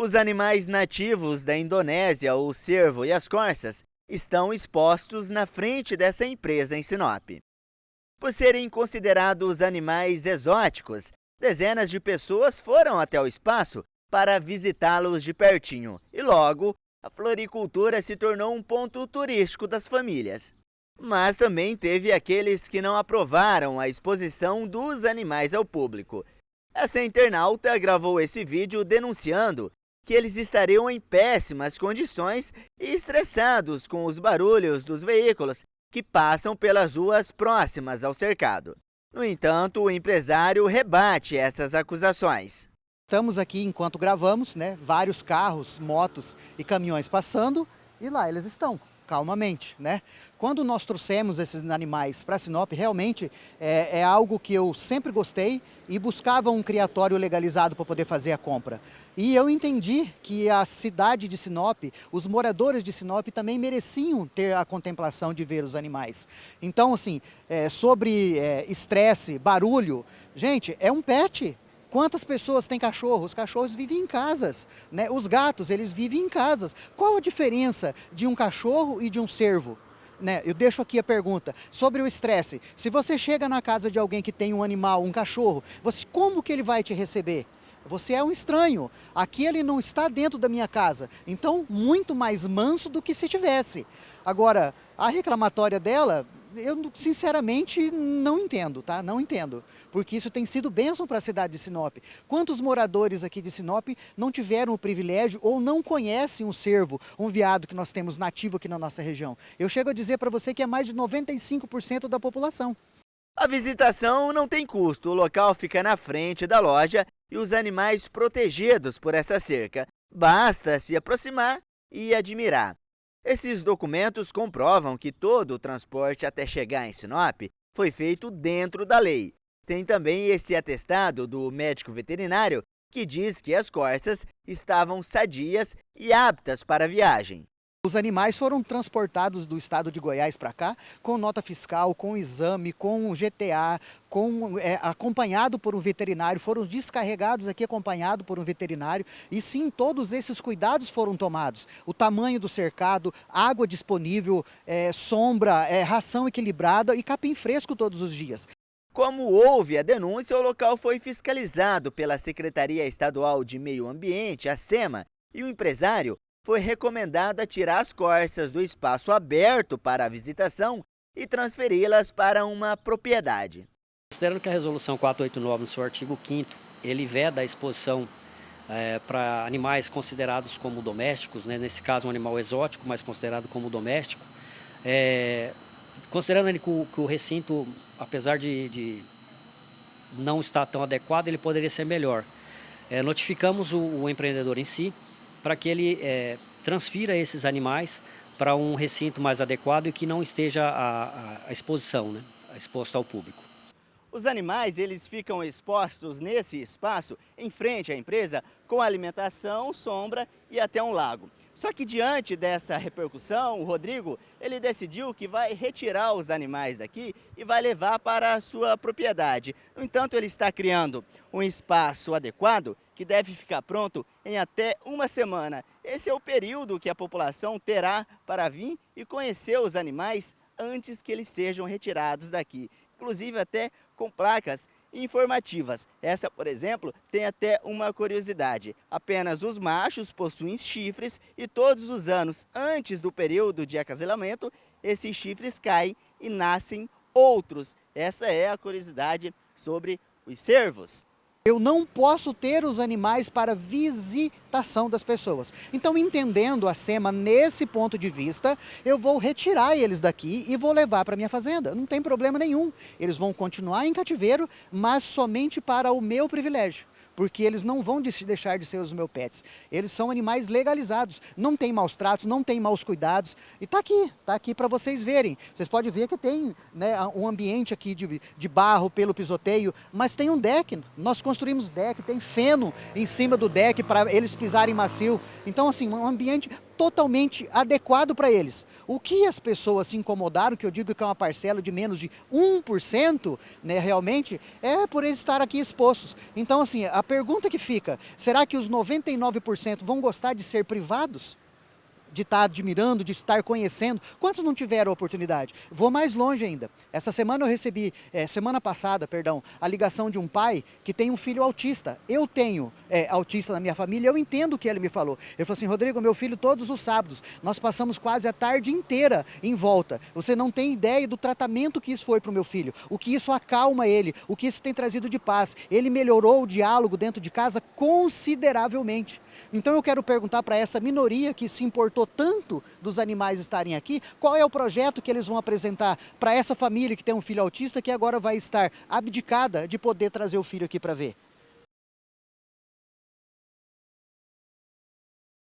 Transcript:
Os animais nativos da Indonésia, o cervo e as corças, estão expostos na frente dessa empresa em Sinop. Por serem considerados animais exóticos, dezenas de pessoas foram até o espaço para visitá-los de pertinho e logo a floricultura se tornou um ponto turístico das famílias. Mas também teve aqueles que não aprovaram a exposição dos animais ao público. Essa internauta gravou esse vídeo denunciando que eles estariam em péssimas condições e estressados com os barulhos dos veículos que passam pelas ruas próximas ao cercado. No entanto, o empresário rebate essas acusações. Estamos aqui enquanto gravamos, né? Vários carros, motos e caminhões passando e lá eles estão, calmamente, né? Quando nós trouxemos esses animais para Sinop, realmente é algo que eu sempre gostei e buscava um criatório legalizado para poder fazer a compra. E eu entendi que a cidade de Sinop, os moradores de Sinop também mereciam ter a contemplação de ver os animais. Então, assim, sobre estresse, barulho, gente, é um pet. Quantas pessoas têm cachorro? Os cachorros vivem em casas, né? Os gatos, eles vivem em casas. Qual a diferença de um cachorro e de um cervo? Né? Eu deixo aqui a pergunta sobre o estresse. Se você chega na casa de alguém que tem um animal, um cachorro, como que ele vai te receber? Você é um estranho. Aqui ele não está dentro da minha casa. Então, muito mais manso do que se tivesse. Agora, a reclamatória dela, eu sinceramente não entendo, tá? Não entendo. Porque isso tem sido bênção para a cidade de Sinop. Quantos moradores aqui de Sinop não tiveram o privilégio ou não conhecem um cervo, um veado que nós temos nativo aqui na nossa região? Eu chego a dizer para você que é mais de 95% da população. A visitação não tem custo, o local fica na frente da loja e os animais protegidos por essa cerca. Basta se aproximar e admirar. Esses documentos comprovam que todo o transporte até chegar em Sinop foi feito dentro da lei. Tem também esse atestado do médico veterinário que diz que as corças estavam sadias e aptas para a viagem. Os animais foram transportados do estado de Goiás para cá com nota fiscal, com exame, com GTA, acompanhado por um veterinário, foram descarregados aqui acompanhado por um veterinário e sim, todos esses cuidados foram tomados. O tamanho do cercado, água disponível, sombra, ração equilibrada e capim fresco todos os dias. Como houve a denúncia, o local foi fiscalizado pela Secretaria Estadual de Meio Ambiente, a SEMA, e o empresário foi recomendado a tirar as corças do espaço aberto para a visitação e transferi-las para uma propriedade. Considerando que a Resolução 489, no seu artigo 5º, ele veda a exposição para animais considerados como domésticos, né? Nesse caso um animal exótico, mas considerado como doméstico, considerando ele que o recinto, apesar de não estar tão adequado, ele poderia ser melhor. Notificamos o empreendedor em si, para que ele transfira esses animais para um recinto mais adequado e que não esteja a exposição, né? Exposto ao público. Os animais eles ficam expostos nesse espaço, em frente à empresa, com alimentação, sombra e até um lago. Só que diante dessa repercussão, o Rodrigo ele decidiu que vai retirar os animais daqui e vai levar para a sua propriedade. No entanto, ele está criando um espaço adequado que deve ficar pronto em até uma semana. Esse é o período que a população terá para vir e conhecer os animais antes que eles sejam retirados daqui. Inclusive até com placas informativas. Essa, por exemplo, tem até uma curiosidade. Apenas os machos possuem chifres e todos os anos, antes do período de acasalamento, esses chifres caem e nascem outros. Essa é a curiosidade sobre os cervos. Eu não posso ter os animais para visitação das pessoas. Então, entendendo a SEMA nesse ponto de vista, eu vou retirar eles daqui e vou levar para minha fazenda. Não tem problema nenhum. Eles vão continuar em cativeiro, mas somente para o meu privilégio. Porque eles não vão deixar de ser os meus pets. Eles são animais legalizados, não tem maus tratos, não tem maus cuidados. E tá aqui para vocês verem. Vocês podem ver que tem, né, um ambiente aqui de barro pelo pisoteio, mas tem um deck. Nós construímos deck, tem feno em cima do deck para eles pisarem macio. Então, assim, um ambiente totalmente adequado para eles. O que as pessoas se incomodaram, que eu digo que é uma parcela de menos de 1%, né, realmente, é por eles estar aqui expostos. Então, assim, a pergunta que fica, será que os 99% vão gostar de ser privados? De estar admirando, de estar conhecendo. Quantos não tiveram a oportunidade? Vou mais longe ainda. Essa semana eu recebi, semana passada, perdão, a ligação de um pai que tem um filho autista. Eu tenho autista na minha família, eu entendo o que ele me falou. Ele falou assim, Rodrigo, meu filho todos os sábados, nós passamos quase a tarde inteira em volta. Você não tem ideia do tratamento que isso foi para o meu filho, o que isso acalma ele, o que isso tem trazido de paz. Ele melhorou o diálogo dentro de casa consideravelmente. Então eu quero perguntar para essa minoria que se importou tanto dos animais estarem aqui, qual é o projeto que eles vão apresentar para essa família que tem um filho autista que agora vai estar abdicada de poder trazer o filho aqui para ver?